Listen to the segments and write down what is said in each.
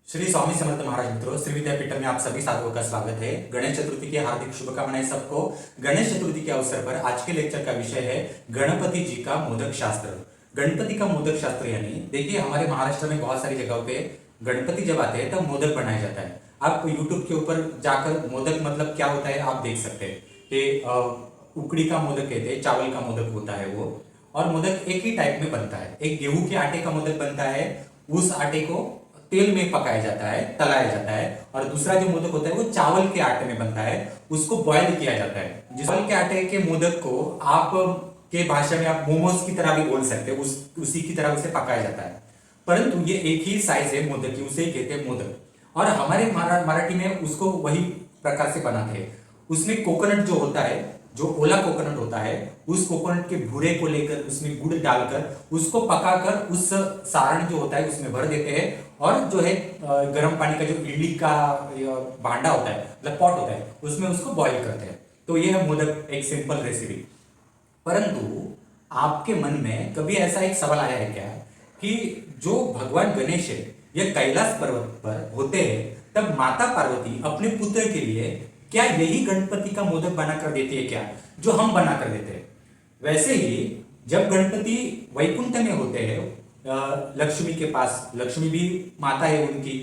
श्री स्वामी समर्थ महाराज मित्रों, श्री विद्यापीठम में आप सभी साधुओं का स्वागत है। गणेश चतुर्थी की हार्दिक शुभकामनाएं सबको। गणेश चतुर्थी के अवसर पर आज के लेक्चर का विषय है गणपति जी का मोदक शास्त्र। गणपति का मोदक शास्त्र यानी देखिए, हमारे महाराष्ट्र में बहुत सारी जगहों पे गणपति जब आते हैं तब मोदक बनाया जाता है। आप यूट्यूब के ऊपर जाकर मोदक मतलब क्या होता है आप देख सकते हैं कि उकड़ी का मोदक कहते हैं, चावल का मोदक होता है वो। और मोदक एक ही टाइप में बनता है। एक गेहूं के आटे का मोदक बनता है, उस आटे को तेल में पकाया जाता है, तलाया जाता है। और दूसरा जो मोदक होता है वो चावल के आटे में बनता है, उसको बॉयल किया जाता है। जिस चावल के आटे के मोदक को आप के भाषा में आप मोमोज की तरह भी बोल सकते हैं, उसी की तरह उसे पकाया जाता है। परंतु ये एक ही साइज है मोदक की, उसे कहते हैं मोदक। और हमारे मराठी में उसको वही प्रकार से बनाते हैं। उसमें कोकोनट जो होता है, जो ओला कोकोनट होता है, उस कोकोनट के भूरे को लेकर उसमें गुड़ डालकर उसको पकाकर उस सारण जो होता है उसमें भर देते हैं। और जो है गर्म पानी का जो इडली का भांडा होता है, मतलब पॉट होता है, उसमें उसको बॉईल करते हैं। तो ये है मोदक, एक सिंपल रेसिपी। परंतु आपके मन में कभी ऐसा एक सवाल आया है क्या कि जो भगवान गणेश है यह कैलाश पर्वत पर होते हैं, तब माता पार्वती अपने पुत्र के लिए क्या यही गणपति का मोदक बनाकर देती है क्या, जो हम बनाकर देते हैं? वैसे ही जब गणपति वैकुंठ में होते हैं, लक्ष्मी के पास, लक्ष्मी भी माता है उनकी,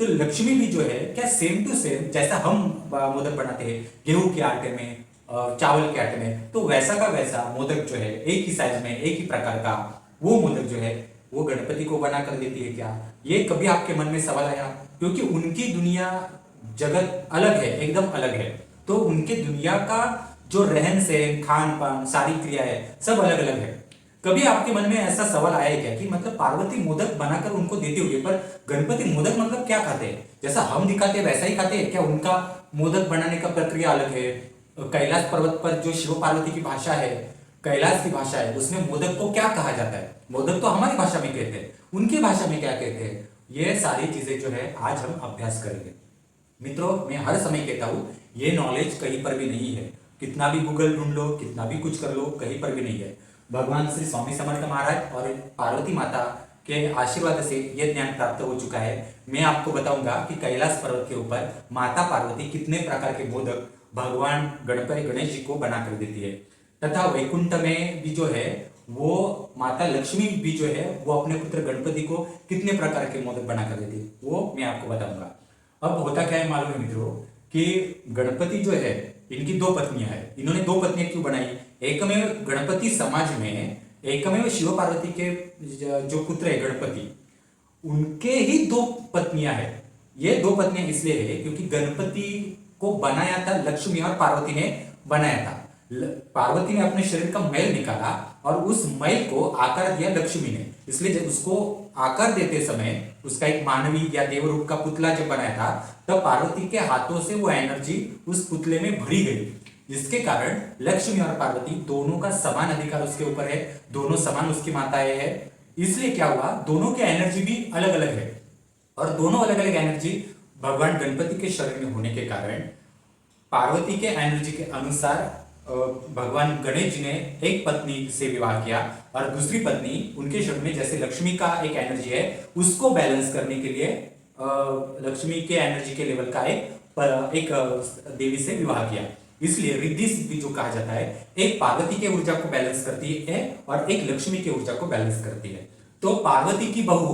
तो लक्ष्मी भी जो है क्या सेम टू सेम जैसा हम मोदक बनाते हैं गेहूं के आटे में, चावल के आटे में, तो वैसा का वैसा मोदक जो है एक ही साइज में, एक ही प्रकार का वो मोदक जो है वो गणपति को बना कर देती है क्या? ये कभी आपके मन में सवाल आया? क्योंकि उनकी दुनिया जगत अलग है, एकदम अलग है। तो उनके दुनिया का जो रहन सहन, खान पान, सारी क्रियाएं सब अलग अलग है। कभी आपके मन में ऐसा सवाल आया है क्या कि मतलब पार्वती मोदक बनाकर उनको देती हुई, पर गणपति मोदक मतलब क्या खाते हैं? जैसा हम दिखाते हैं वैसा ही खाते हैं क्या? उनका मोदक बनाने का प्रक्रिया अलग है। कैलाश पर्वत पर जो शिव पार्वती की भाषा है, कैलाश की भाषा है, उसमें मोदक को क्या कहा जाता है? मोदक तो हमारी भाषा में कहते हैं, उनकी भाषा में क्या कहते हैं? ये सारी चीजें जो है आज हम अभ्यास करेंगे। मित्रों, मैं हर समय कहता हूं ये नॉलेज कहीं पर भी नहीं है। कितना भी गूगल ढूंढ लो, कितना भी कुछ कर लो, कहीं पर भी नहीं है। भगवान श्री स्वामी समर्थ महाराज और पार्वती माता के आशीर्वाद से यह ज्ञान प्राप्त हो चुका है। मैं आपको बताऊंगा कि कैलाश पर्वत के ऊपर माता पार्वती कितने प्रकार के मोदक भगवान गणपति गणेश जी को बनाकर देती है, तथा वैकुंठ में भी जो है वो माता लक्ष्मी भी जो है वो अपने पुत्र गणपति को कितने प्रकार के मोदक बनाकर देती है, वो मैं आपको बताऊंगा। अब होता क्या है मालूम है मित्रों कि गणपति जो है इनकी दो पत्नियां हैं। इन्होंने दो पत्नियां क्यों बनाई? एकमेव गणपति समाज में एकमेव शिव पार्वती के जो पुत्र है गणपति, उनके ही दो पत्नियां हैं। ये दो पत्नियां इसलिए है क्योंकि गणपति को बनाया था लक्ष्मी और पार्वती ने बनाया था। पार्वती ने अपने शरीर का मैल निकाला और उस मैल को आकार दिया लक्ष्मी ने। इसलिए जब उसको आकार देते समय उसका एक मानवी या देव रूप का पुतला जब बनाया था, तब पार्वती के हाथों से वो एनर्जी उस पुतले में भरी गई, जिसके कारण लक्ष्मी और पार्वती दोनों का समान अधिकार उसके ऊपर है, दोनों समान उसकी माताएं हैं। इसलिए क्या हुआ, दोनों की एनर्जी भी अलग अलग है। और दोनों अलग अलग एनर्जी भगवान गणपति के शरीर में होने के कारण पार्वती के एनर्जी के अनुसार भगवान गणेश जी ने एक पत्नी से विवाह किया और दूसरी पत्नी उनके शरीर में, जैसे लक्ष्मी का एक एनर्जी है उसको बैलेंस करने के लिए लक्ष्मी के एनर्जी के लेवल का एक देवी से विवाह किया। इसलिए रिद्धि सिद्धि जो कहा जाता है, एक पार्वती के ऊर्जा को बैलेंस करती है और एक लक्ष्मी के ऊर्जा को बैलेंस करती है। तो पार्वती की बहू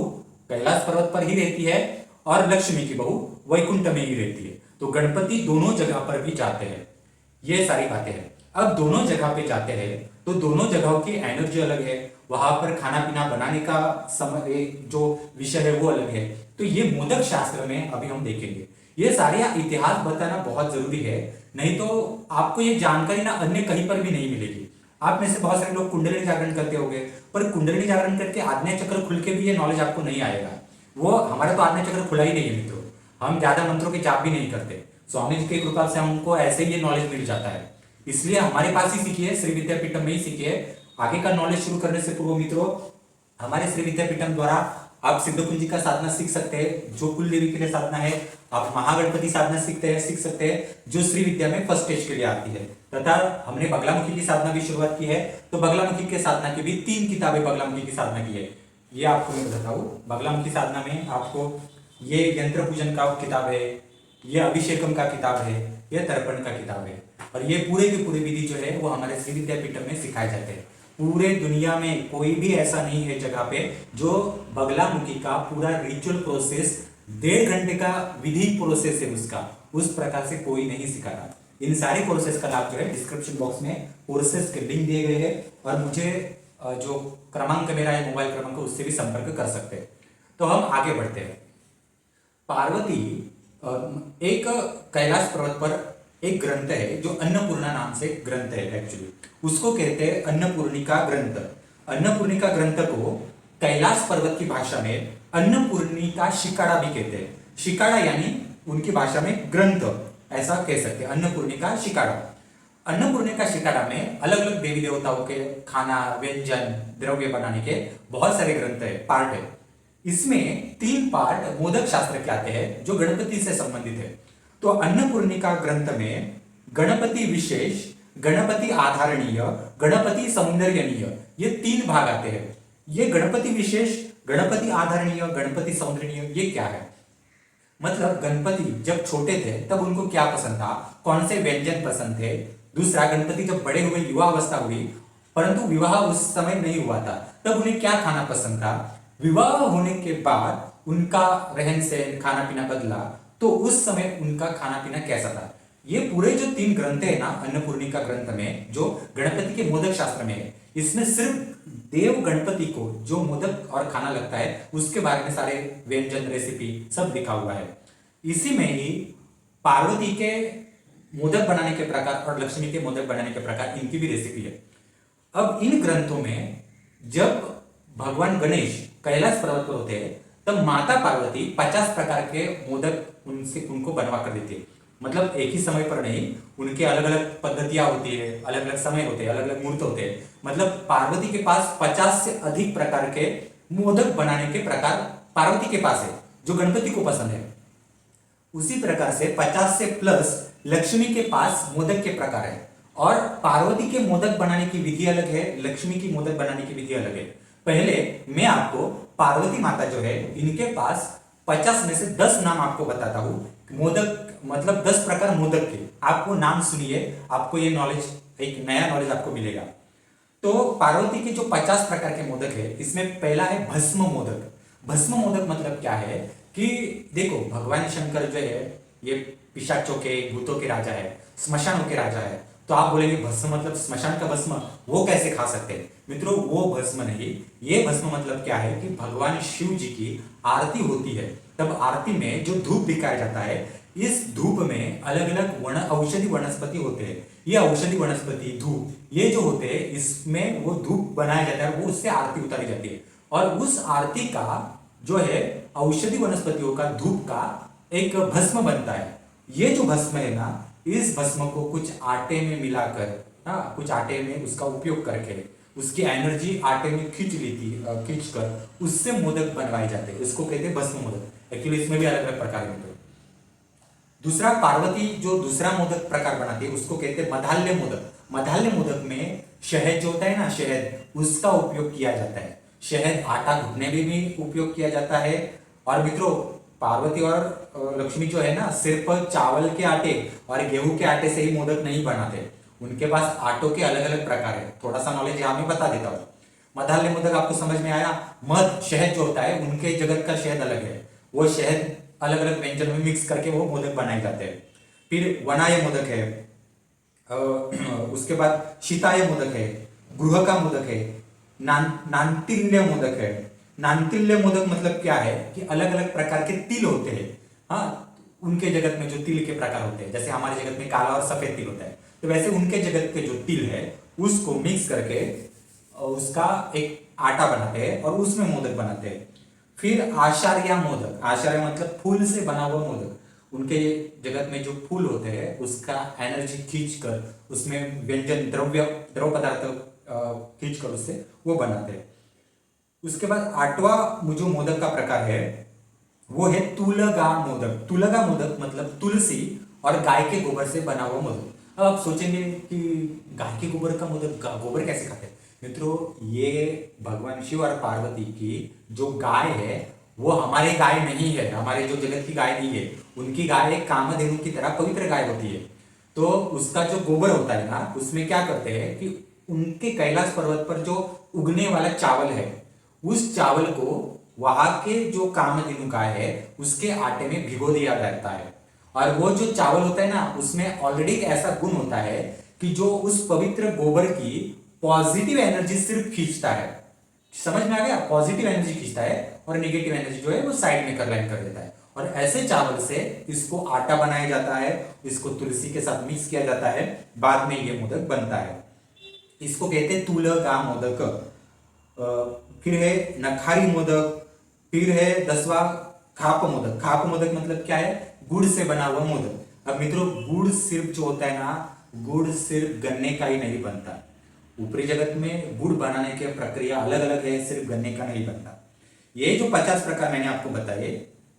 कैलाश पर्वत पर ही रहती है और लक्ष्मी की बहू वैकुंठ में ही रहती है। तो गणपति दोनों जगह पर भी जाते हैं। ये सारी बातें हैं। अब दोनों जगह पे जाते हैं तो दोनों जगहों की एनर्जी अलग है, वहां पर खाना पीना बनाने का समय जो विषय है वो अलग है। तो ये मोदक शास्त्र में अभी हम देखेंगे। ये सारे इतिहास बताना बहुत जरूरी है, नहीं तो आपको ये जानकारी ना अन्य कहीं पर भी नहीं मिलेगी। आप में से बहुत सारे लोग कुंडलिनी जागरण करते होंगे, पर कुंडलिनी जागरण करके आज्ञा चक्र खुल के भी ये नॉलेज आपको नहीं आएगा। वो हमारा तो आज्ञा चक्र खुला ही नहीं है मित्रों। हम ज्यादा मंत्रों की जाप भी नहीं करते। स्वामी जी की कृपा से हमको ऐसे ही ये नॉलेज मिल जाता है। इसलिए हमारे पास ही सीखिए, श्री विद्यापीठम में ही सीखिए। आगे का नॉलेज शुरू करने से पूर्व मित्रों, हमारे श्री विद्यापीठम द्वारा आप सिद्ध कुंजी का साधना सीख सकते हैं, जो कुल देवी के लिए साधना है। आप महागणपति साधना सीख सकते हैं, जो श्री विद्या में फर्स्ट स्टेज के लिए आती है। तथा हमने बगलामुखी की साधना भी शुरुआत की है, तो बगलामुखी के साधना की भी 3 किताबें बगलामुखी की साधना की है। ये आपको मैं बताता हूँ। बगलामुखी साधना में आपको ये यंत्र पूजन का किताब है, ये अभिषेकम का किताब है, ये तर्पण का किताब है। और ये पूरे की पूरी विधि जो है वो हमारे श्री विद्यापीठ में सिखाए जाते हैं। पूरे दुनिया में कोई भी ऐसा नहीं है जगह पे जो बगलामुखी का पूरा रिचुअल प्रोसेस 1.5 घंटे का विधि प्रोसेस है उसका, उस प्रकार से कोई नहीं सिखा रहा। इन सारे कोर्सेज का लाभ जो है डिस्क्रिप्शन बॉक्स में कोर्सेज के लिंक दिए गए हैं, और मुझे जो क्रमांक मेरा है मोबाइल क्रमांक उससे भी संपर्क कर सकते हैं। तो हम आगे बढ़ते हैं। पार्वती एक कैलाश पर्वत पर एक ग्रंथ है जो अन्नपूर्णा नाम से ग्रंथ है। एक्चुअली उसको कहते हैं अन्नपूर्णिका ग्रंथ। अन्नपूर्णिका ग्रंथ को कैलाश पर्वत की भाषा में अन्नपूर्णिका शिकाड़ा भी कहते हैं। शिकाड़ा यानी उनकी भाषा में ग्रंथ ऐसा कह सकते हैं, अन्नपूर्णिका शिकाड़ा। अन्नपूर्णिका शिकाड़ा में अलग अलग देवी देवताओं के खाना व्यंजन द्रव्य बनाने के बहुत सारे ग्रंथ है, पार्ट है। इसमें 3 पार्ट मोदक शास्त्र के आते हैं जो गणपति से संबंधित है। तो अन्नपूर्णिका ग्रंथ में गणपति विशेष, गणपति आधारणीय, गणपति सौंदर्यनीय, ये 3 भाग आते हैं। ये गणपति विशेष, गणपति आधारणीय, गणपति सौंदर्यनीय ये क्या है? मतलब गणपति जब छोटे थे तब उनको क्या पसंद था, कौन से व्यंजन पसंद थे। दूसरा, गणपति जब बड़े हुए, युवा अवस्था हुई, परंतु विवाह उस समय नहीं हुआ था, तब उन्हें क्या खाना पसंद था। विवाह होने के बाद उनका रहन सहन खाना पीना बदला, तो उस समय उनका खाना पीना कैसा था। ये पूरे जो 3 ग्रंथ है ना अन्नपूर्णिका ग्रंथ में, जो गणपति के मोदक शास्त्र में है, इसमें सिर्फ देव गणपति को जो मोदक और खाना लगता है उसके बारे में सारे व्यंजन रेसिपी सब लिखा हुआ है। इसी में ही पार्वती के मोदक बनाने के प्रकार और लक्ष्मी के मोदक बनाने के प्रकार इनकी भी रेसिपी है। अब इन ग्रंथों में जब भगवान गणेश कैलाश पर्वत पर होते हैं तब माता पार्वती 50 प्रकार के मोदक उनको बनवा कर देती है। मतलब एक ही समय पर नहीं, उनके अलग अलग पद्धतियां होती है, अलग अलग समय होते हैं, अलग अलग मुहूर्त होते हैं। मतलब पार्वती के पास 50 से अधिक प्रकार के मोदक बनाने के प्रकार पार्वती के पास है जो गणपति को पसंद है। उसी प्रकार से 50 से प्लस लक्ष्मी के पास मोदक के प्रकार है। और पार्वती के मोदक बनाने की विधि अलग है, लक्ष्मी की मोदक बनाने की विधि अलग है। पहले मैं आपको पार्वती माता जो है इनके पास 50 में से 10 नाम आपको बताता हूं। मोदक मतलब 10 प्रकार मोदक के आपको नाम सुनिए, आपको ये नॉलेज, एक नया नॉलेज आपको मिलेगा। तो पार्वती के जो 50 प्रकार के मोदक है, इसमें पहला है भस्म मोदक। भस्म मोदक मतलब क्या है कि देखो भगवान शंकर जो है ये पिशाचों के भूतों के राजा है, स्मशानों के राजा है। तो आप बोलेंगे भस्म मतलब श्मशान का भस्म, वो कैसे खा सकते हैं? मित्रों वो भस्म नहीं, ये भस्म मतलब क्या है कि भगवान शिव जी की आरती होती है, तब आरती में जो धूप दिखाया जाता है, इस धूप में अलग अलग औषधि वनस्पति होते हैं। ये औषधि वनस्पति धूप ये जो होते हैं इसमें वो धूप बनाया जाता है, वो उससे आरती उतारी जाती है। और उस आरती का जो है औषधि वनस्पतियों का धूप का एक भस्म बनता है। ये जो भस्म है ना, इस भस्म को कुछ आटे में मिलाकर, हाँ कुछ आटे में उसका उपयोग करके उसकी एनर्जी आटे में खींच कर उससे मोदक बनवाए जाते हैं, इसको कहते हैं भस्म मोदक। एक्चुअली इसमें भी अलग अलग प्रकार है। तो दूसरा, पार्वती जो दूसरा मोदक प्रकार बनाती है उसको कहते हैं मधाल्य मोदक। मधाल्य मोदक में शहद जो होता है ना, शहद उसका उपयोग किया जाता है। शहद आटा घुटने में भी उपयोग किया जाता है। और मित्रों पार्वती और लक्ष्मी जो है ना, सिर्फ चावल के आटे और गेहूं के आटे से ही मोदक नहीं बनाते, उनके पास आटों के अलग अलग प्रकार है। थोड़ा सा नॉलेज यहाँ में बता देता हूँ। मधाल्य मोदक आपको समझ में आया। मध शहद जो होता है, उनके जगत का शहद अलग है, वो शहद अलग अलग व्यंजन में मिक्स करके वो मोदक बनाए जाते हैं। फिर वनाय मोदक है, उसके बाद शीताय मोदक है, गृह का मोदक है, नांतिल्य मोदक है। नांतिल्य मोदक मतलब क्या है कि अलग अलग प्रकार के तिल होते हैं। हाँ, उनके जगत में जो तिल के प्रकार होते हैं, जैसे हमारे जगत में काला और सफेद तिल होता है, तो वैसे उनके जगत के जो तिल है उसको मिक्स करके उसका एक आटा बनाते हैं और उसमें मोदक बनाते हैं। फिर आचार्य मोदक, आचार्य मतलब फूल से बना हुआ मोदक। उनके जगत में जो फूल होते हैं उसका एनर्जी खींचकर उसमें व्यंजन द्रव पदार्थ खींचकर उससे वो बनाते हैं। उसके बाद 8वां जो मोदक का प्रकार है वो है तुलगा मोदक। तुलगा मोदक मतलब तुलसी और गाय के गोबर से बना हुआ मोदक। अब आप सोचेंगे कि गाय के गोबर का मोदक, गोबर कैसे खाते हैं? मित्रों ये भगवान शिव और पार्वती की जो गाय है वो हमारी गाय नहीं है, हमारे जो जगत की गाय नहीं है, उनकी गाय एक कामधेनु की तरह पवित्र गाय होती है। तो उसका जो गोबर होता है ना, उसमें क्या करते हैं कि उनके कैलाश पर्वत पर जो उगने वाला चावल है, उस चावल को वहां के जो कामधेनु गाय है उसके आटे में भिगो दिया जाता है। और वो जो चावल होता है ना, उसमें ऑलरेडी ऐसा गुण होता है कि जो उस पवित्र गोबर की पॉजिटिव एनर्जी सिर्फ खींचता है। समझ में आ गया? पॉजिटिव एनर्जी खींचता है और नेगेटिव एनर्जी जो है वो साइड में कर लाइन कर देता है। और ऐसे चावल से इसको आटा बनाया जाता है, इसको तुलसी के साथ मिक्स किया जाता है, बाद में ये मोदक बनता है। इसको कहते हैं तुलगा मोदक। फिर है नखारी मोदक, फिर है 10वां खाप मोदक। खाप मोदक मतलब क्या है? गुड़ से बना हुआ मोदक। अब मित्रों, गुड़ सिर्फ जो होता है ना, गुड़ सिर्फ गन्ने का ही नहीं बनता। ऊपरी जगत में गुड़ बनाने की प्रक्रिया अलग अलग है, सिर्फ गन्ने का नहीं बनता। ये जो 50 प्रकार मैंने आपको बताए,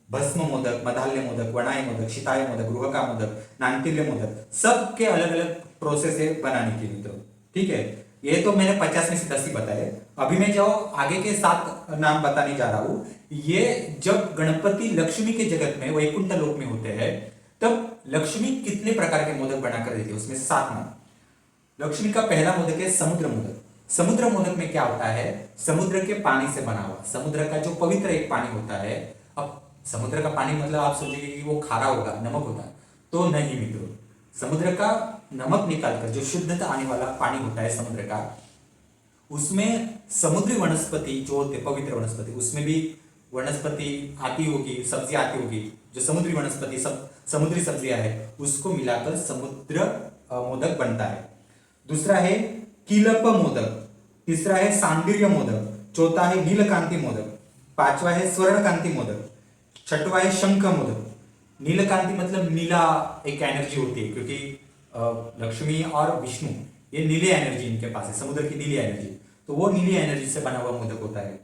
भस्म मोदक, मधाल्य मोदक, वणाय मोदक, शिताय मोदक, गृहका मोदक, नांतिल्य मोदक, सबके अलग अलग प्रोसेस है बनाने के मित्रों। ठीक है, ये तो मैंने 50 में से 10 ही बताए। अभी मैं जो आगे के 7 नाम बताने जा रहा हूं, ये जब गणपति लक्ष्मी के जगत में वैकुंठ लोक में होते हैं, तब लक्ष्मी कितने प्रकार के मोदक बनाकर देती है, उसमें 7 नाम। लक्ष्मी का पहला मोदक है समुद्र मोदक। समुद्र मोदक में क्या होता है? समुद्र के पानी से बना हुआ, समुद्र का जो पवित्र एक पानी होता है। अब समुद्र का पानी मतलब आप सोचेंगे कि वो खारा होगा, नमक होता है, तो नहीं मित्रों। समुद्र का नमक निकालकर जो शुद्धता आने वाला पानी होता है समुद्र का, उसमें समुद्री वनस्पति जो होते, पवित्र वनस्पति, उसमें भी वनस्पति आती होगी, सब्जी आती होगी, जो समुद्री वनस्पति, सब समुद्री सब्जियां है, उसको मिलाकर समुद्र मोदक बनता है। दूसरा है कीलप मोदक, तीसरा है सांडिल्य मोदक, चौथा है नीलकांति मोदक, पांचवा है स्वर्णकांति मोदक, छठवा है शंख मोदक। नीलकांति मतलब नीला एक एनर्जी होती है, क्योंकि लक्ष्मी और विष्णु ये नीले एनर्जी इनके पास है, समुद्र की नीली एनर्जी, तो वो नीली एनर्जी से बना हुआ मोदक होता है।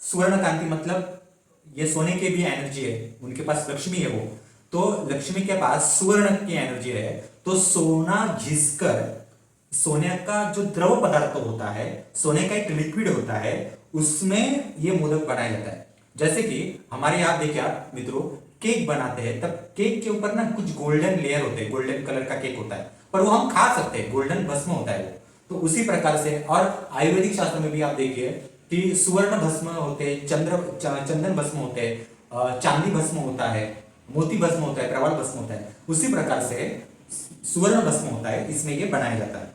स्वर्णकांति मतलब ये सोने की भी एनर्जी है, उनके पास लक्ष्मी है वो, तो लक्ष्मी के पास स्वर्ण की एनर्जी है, तो सोना घिसकर, सोने का जो द्रव पदार्थ होता है, सोने का एक लिक्विड होता है, उसमें ये मोदक बनाया जाता है। जैसे कि हमारे यहाँ देखिए आप मित्रों, केक बनाते हैं, तब केक के ऊपर ना कुछ गोल्डन लेयर होते हैं, गोल्डन कलर का केक होता है, पर वो हम खा सकते हैं, गोल्डन भस्म होता है वो। तो उसी प्रकार से, और आयुर्वेदिक शास्त्र में भी आप देखिए कि सुवर्ण भस्म होते हैं, चंदन भस्म होते हैं, चांदी भस्म होता है, मोती भस्म होता है, प्रवाल भस्म होता है, उसी प्रकार से सुवर्ण भस्म होता है, इसमें ये बनाया जाता है।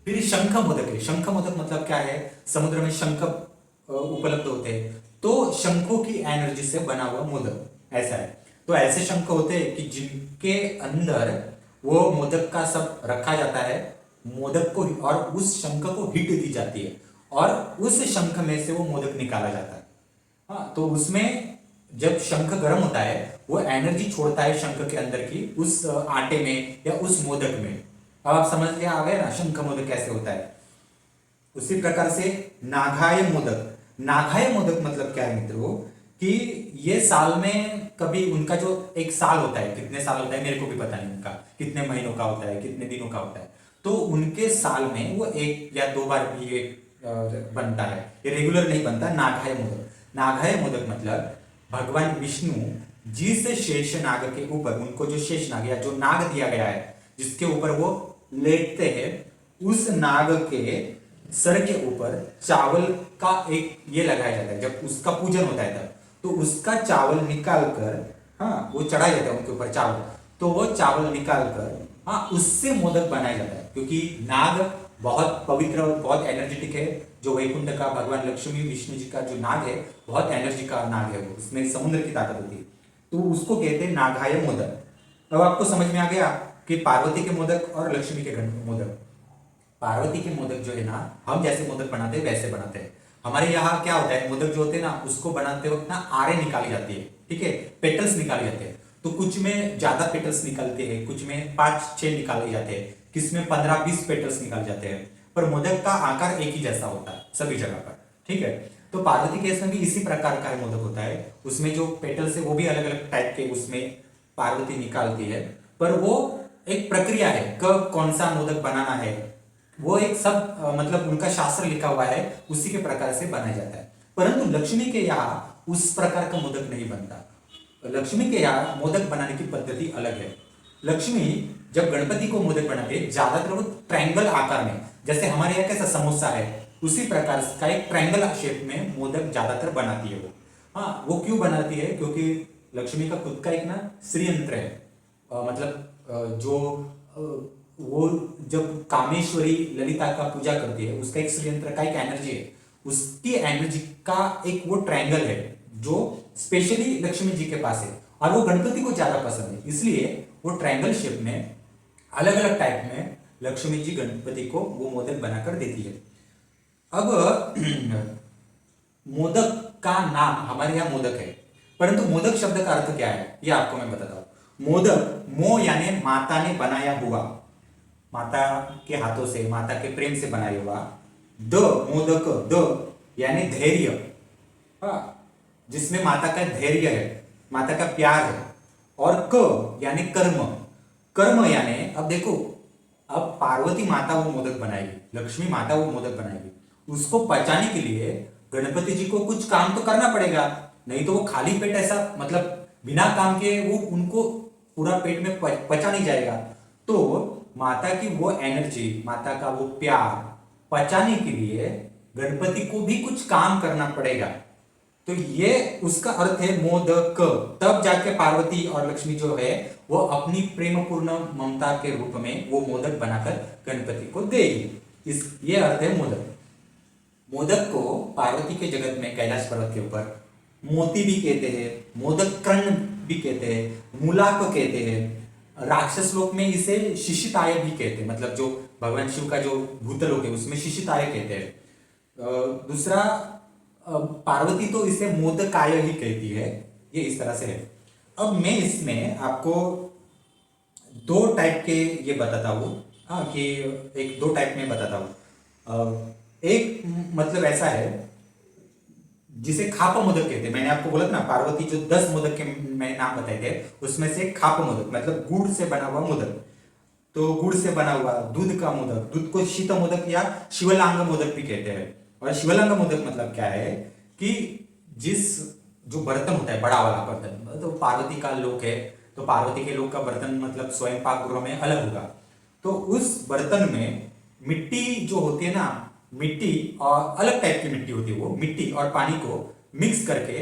फिर शंख मोदक है। शंख मोदक मतलब क्या है? समुद्र में शंख उपलब्ध होते हैं, तो शंखों की एनर्जी से बना हुआ मोदक ऐसा है। तो ऐसे शंख होते हैं कि जिनके अंदर वो मोदक का सब रखा जाता है, मोदक को, और उस शंख को हीट दी जाती है, और उस शंख में से वो मोदक निकाला जाता है। हाँ, तो उसमें जब शंख गर्म होता है, वो एनर्जी छोड़ता है शंख के अंदर की, उस आटे में या उस मोदक में। अब आप समझ लिया आ गए ना शंख मोदक कैसे होता है। उसी प्रकार से नाघाय मोदक। नाघाय मोदक मतलब क्या है मित्रों, कि ये साल में कभी, उनका जो एक साल होता है, कितने साल होता है मेरे को भी पता नहीं, उनका कितने महीनों का होता है, कितने दिनों का होता है, तो उनके साल में वो 1 या 2 बार भी ये बनता है, ये रेगुलर नहीं बनता। नाघाय मोदक, नाघाय मोदक मतलब भगवान विष्णु जिस शेष नाग के ऊपर, उनको जो शेष नाग या जो नाग दिया गया है जिसके ऊपर वो लेटते हैं, उस नाग के सर के ऊपर चावल का एक ये लगाया जाता है। जब उसका पूजन होता है तब, तो उसका चावल निकाल कर, हाँ, वो चढ़ाया जाता है उनके ऊपर चावल, तो वो चावल निकाल कर, हाँ, उससे मोदक बनाया जाता है। क्योंकि नाग बहुत पवित्र और बहुत एनर्जेटिक है, जो वैकुंठ का भगवान लक्ष्मी विष्णु जी का जो नाग है, बहुत एनर्जी का नाग है वो, उसमें समुद्र की ताकत होती है, तो उसको कहते हैं नागाय मोदक। अब आपको समझ में आ गया कि पार्वती के मोदक और लक्ष्मी के मोदक। पार्वती के मोदक जो है ना, हम जैसे मोदक बनाते हैं वैसे बनाते हैं। हमारे यहाँ क्या होता है, मोदक जो होते हैं ना, उसको बनाते वक्त ना आरे निकाली जाती है, ठीक है, पेटल्स निकाले जाते हैं। तो कुछ में ज्यादा पेटल्स निकलते हैं, कुछ में 5-6 निकाले जाते हैं, किस में 15-20 पेटल्स निकाले जाते हैं, पर मोदक का आकार एक ही जैसा होता है सभी जगह पर, ठीक है। तो पार्वती केस में भी इसी प्रकार का मोदक होता है, उसमें जो पेटल्स है वो भी अलग अलग टाइप के उसमें पार्वती निकालती है, पर वो एक प्रक्रिया है, कब कौन सा मोदक बनाना है, वो एक सब मतलब उनका शास्त्र लिखा हुआ है, उसी के प्रकार से बनाया जाता है। परंतु लक्ष्मी के यहाँ उस प्रकार का मोदक नहीं बनता। लक्ष्मी के यहाँ मोदक बनाने की पद्धति अलग है। लक्ष्मी जब गणपति को मोदक बनाते हैं ज्यादातर वो ट्रायंगल आकार में, जैसे हमारे यहाँ कैसा समोसा है उसी प्रकार का एक ट्रायंगल शेप में मोदक ज्यादातर बनाती है वो। हाँ, वो क्यों बनाती है? क्योंकि लक्ष्मी का खुद का एक ना श्रीयंत्र है। जो वो जब कामेश्वरी ललिता का पूजा करती है उसका एक श्रीयंत्र का एक एनर्जी है, उसकी एनर्जी का एक वो ट्रायंगल है जो स्पेशली लक्ष्मी जी के पास है और वो गणपति को ज्यादा पसंद है, इसलिए वो ट्रायंगल शेप में अलग अलग टाइप में लक्ष्मी जी गणपति को वो मोदक बनाकर देती है। अब मोदक का नाम हमारे यहाँ मोदक है, परंतु मोदक शब्द का अर्थ क्या है ये आपको मैं बताता हूं। मोदक, मो यानी माता ने बनाया हुआ, माता के हाथों से, माता के प्रेम से बनाया हुआ। द, मोदक, द यानी धैर्य, जिसमें माता का धैर्य है, माता का प्यार है। और क यानी कर्म, कर्म यानी अब देखो, अब पार्वती माता वो मोदक बनाएगी, लक्ष्मी माता वो मोदक बनाएगी, उसको पचाने के लिए गणपति जी को कुछ काम तो करना पड़ेगा, नहीं तो वो खाली पेट ऐसा मतलब बिना काम के वो उनको पूरा पेट में पचा नहीं जाएगा। तो माता की वो एनर्जी, माता का वो प्यार पचाने के लिए गणपति को भी कुछ काम करना पड़ेगा। तो ये उसका अर्थ है मोदक। तब जाके पार्वती और लक्ष्मी जो है वो अपनी प्रेमपूर्ण ममता के रूप में वो मोदक बनाकर गणपति को देगी। ये अर्थ है मोदक। मोदक को पार्वती के जगत में कैलाश पर्वत के ऊपर मोती भी कहते हैं, मोदक कर्ण भी कहते हैं, मूलाक कहते हैं। राक्षस लोक में इसे शिशिताय भी कहते हैं, मतलब जो भगवान शिव का जो भूतलोक है उसमें शिशिताय कहते हैं। दूसरा पार्वती तो इसे मोदकाय ही कहती है। ये इस तरह से है। अब मैं इसमें आपको दो टाइप के ये बताता हूँ, हाँ, कि एक दो टाइप में बताता हूँ। एक मतलब ऐसा है जिसे खाप मोदक कहते हैं। मैंने आपको बोला था ना, पार्वती जो 10 मोदक के मैंने नाम बताए थे उसमें से खाप मोदक मतलब गुड़ से बना हुआ मोदक। तो गुड़ से बना हुआ, दूध का मोदक, दूध को शीत मोदक या शिवलांग मोदक भी कहते हैं। और शिवलांग मोदक मतलब क्या है कि जिस जो बर्तन होता है बड़ा वाला बर्तन, तो पार्वती का लोक है तो पार्वती के लोक का बर्तन मतलब स्वयं पाक गृह में अलग होगा। तो उस बर्तन में मिट्टी जो होती है ना, मिट्टी और अलग टाइप की मिट्टी होती है, वो मिट्टी और पानी को मिक्स करके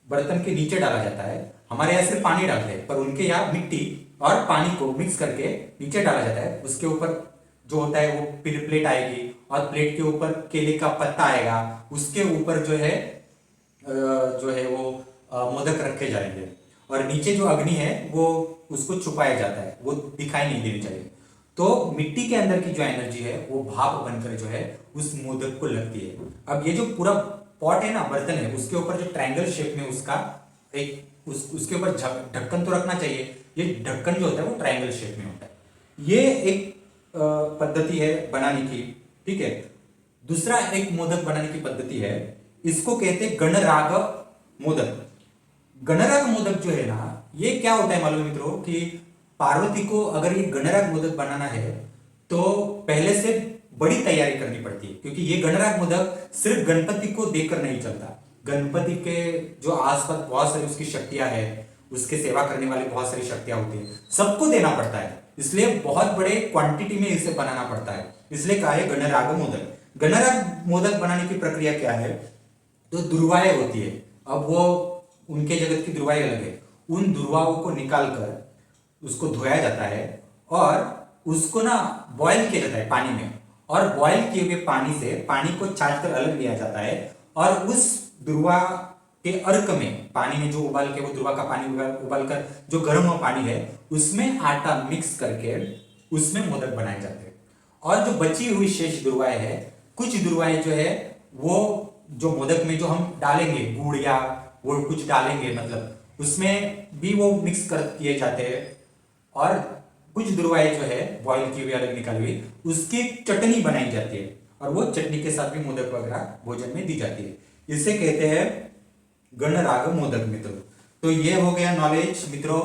बर्तन के नीचे डाला जाता है। हमारे यहाँ सिर्फ पानी डालते हैं, पर उनके यहाँ मिट्टी और पानी को मिक्स करके नीचे डाला जाता है। उसके ऊपर जो होता है वो फिर प्लेट आएगी और प्लेट के ऊपर केले का पत्ता आएगा, उसके ऊपर जो है वो मोदक रखे जाएंगे और नीचे जो अग्नि है वो उसको छुपाया जाता है, वो दिखाई नहीं देनी चाहिए। तो मिट्टी के अंदर की जो एनर्जी है वो भाप बनकर जो है उस मोदक को लगती है। अब ये जो पूरा पॉट है ना, बर्तन है, उसके ऊपर जो ट्रायंगल शेप में उसका एक उसके ऊपर ढक्कन तो रखना चाहिए। ये ढक्कन जो होता है वो ट्रायंगल शेप में होता है। ये एक पद्धति है बनाने की, ठीक है। दूसरा एक मोदक बनाने की पद्धति है, इसको कहते हैं गणराग मोदक। गणराग मोदक जो है ना, ये क्या होता है मालूम है मित्रों कि पार्वती को अगर ये गणराग मोदक बनाना है तो पहले से बड़ी तैयारी करनी पड़ती है, क्योंकि ये गणराग मोदक सिर्फ गणपति को देकर नहीं चलता। गणपति के जो आसपास बहुत सारी उसकी शक्तियां है, उसके सेवा करने वाली बहुत सारी शक्तियां होती है, सबको देना पड़ता है, इसलिए बहुत बड़े क्वांटिटी में इसे बनाना पड़ता है। इसलिए कहा है गणराग मोदक। गणराग मोदक बनाने की प्रक्रिया क्या है, तो दुर्वाएं होती है। अब वो उनके जगत की दुर्वाएं अलग है, उन दुर्वाओं को निकालकर उसको धोया जाता है और उसको ना बॉयल किया जाता है पानी में, और बॉयल किए हुए पानी से पानी को छांटकर अलग लिया जाता है और उस दुर्वा के अर्क में, पानी में जो उबाल के वो दुर्वा का पानी उबाल कर जो गर्म हुआ पानी है उसमें आटा मिक्स करके उसमें मोदक बनाए जाते हैं। और जो बची हुई शेष दुर्वाएं है, कुछ दुर्वाएं जो है वो जो मोदक में जो हम डालेंगे गुड़ या वो कुछ डालेंगे, मतलब उसमें भी वो मिक्स कर किए जाते हैं। और कुछ दुर्वाएं जो है बॉयल की हुई अलग निकाली हुई उसकी चटनी बनाई जाती है और वो चटनी के साथ भी मोदक वगैरह भोजन में दी जाती है। इसे कहते हैं गणराग मोदक मित्रों। तो ये हो गया नॉलेज मित्रों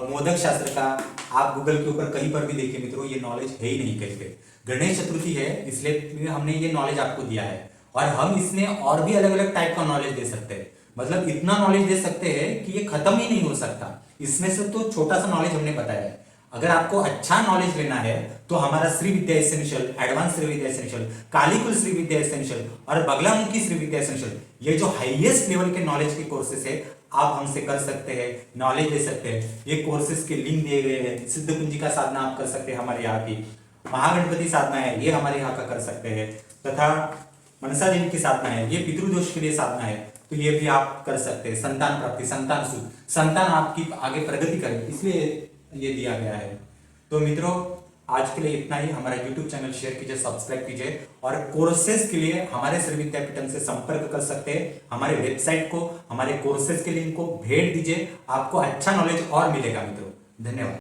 मोदक शास्त्र का। आप गूगल के ऊपर कहीं पर भी देखिए मित्रों, ये नॉलेज है ही नहीं कहीं पे। गणेश चतुर्थी है इसलिए हमने ये नॉलेज आपको दिया है, और हम इसमें और भी अलग अलग टाइप का नॉलेज दे सकते हैं। मतलब इतना नॉलेज दे सकते हैं कि ये खत्म ही नहीं हो सकता। इसमें से तो छोटा सा नॉलेज हमने बताया है। अगर आपको अच्छा नॉलेज लेना है तो हमारा श्री विद्या एसेंशियल, एडवांस श्री विद्या एसेंशियल, कालीकुल श्री विद्या एसेंशियल और बगलामुखी श्री विद्या एसेंशियल, ये जो हाईएस्ट लेवल के नॉलेज के कोर्सेस है आप हमसे कर सकते हैं, नॉलेज ले सकते हैं। ये कोर्सेज के लिंक दिए गए हैं। सिद्ध कुंजिका साधना आप कर सकते हैं हमारे यहाँ की, महागणपति साधना है ये हमारे यहाँ का कर सकते हैं, तथा मनसा देवी की साधना है ये पितृदोष के लिए साधना है, तो ये भी आप कर सकते हैं। संतान प्राप्ति, संतान सुख, संतान आपकी आगे प्रगति करे इसलिए ये दिया गया है। तो मित्रों आज के लिए इतना ही। हमारा YouTube चैनल शेयर कीजिए, सब्सक्राइब कीजिए और कोर्सेज के लिए हमारे श्री विद्यापीठम से संपर्क कर सकते हैं। हमारे वेबसाइट को, हमारे कोर्सेज के लिंक को भेज दीजिए, आपको अच्छा नॉलेज और मिलेगा मित्रों। धन्यवाद।